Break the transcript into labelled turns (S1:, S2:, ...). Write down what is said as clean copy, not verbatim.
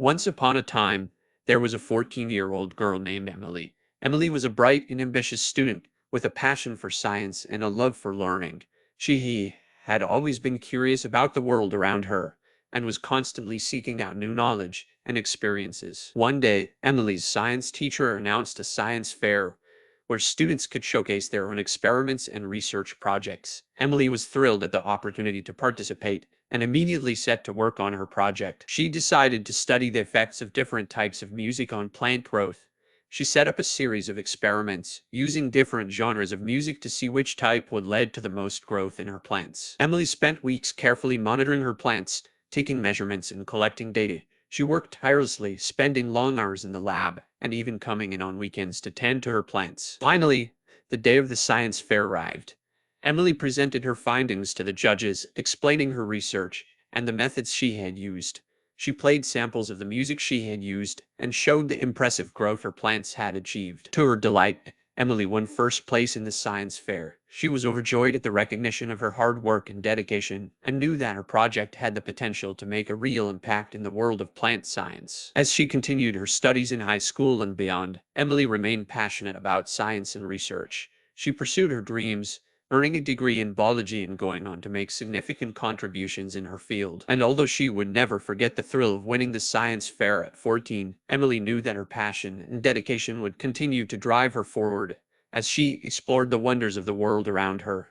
S1: Once upon a time, there was a 14-year-old girl named Emily. Emily was a bright and ambitious student with a passion for science and a love for learning. She had always been curious about the world around her and was constantly seeking out new knowledge and experiences. One day, Emily's science teacher announced a science fair where students could showcase their own experiments and research projects. Emily was thrilled at the opportunity to participate and immediately set to work on her project. She decided to study the effects of different types of music on plant growth. She set up a series of experiments using different genres of music to see which type would lead to the most growth in her plants. Emily spent weeks carefully monitoring her plants, taking measurements and collecting data. She worked tirelessly, spending long hours in the lab and even coming in on weekends to tend to her plants. Finally, the day of the science fair arrived. Emily presented her findings to the judges, explaining her research and the methods she had used. She played samples of the music she had used and showed the impressive growth her plants had achieved. To her delight, Emily won first place in the science fair. She was overjoyed at the recognition of her hard work and dedication and knew that her project had the potential to make a real impact in the world of plant science. As she continued her studies in high school and beyond, Emily remained passionate about science and research. She pursued her dreams, earning a degree in biology and going on to make significant contributions in her field. And although she would never forget the thrill of winning the science fair at 14, Emily knew that her passion and dedication would continue to drive her forward as she explored the wonders of the world around her.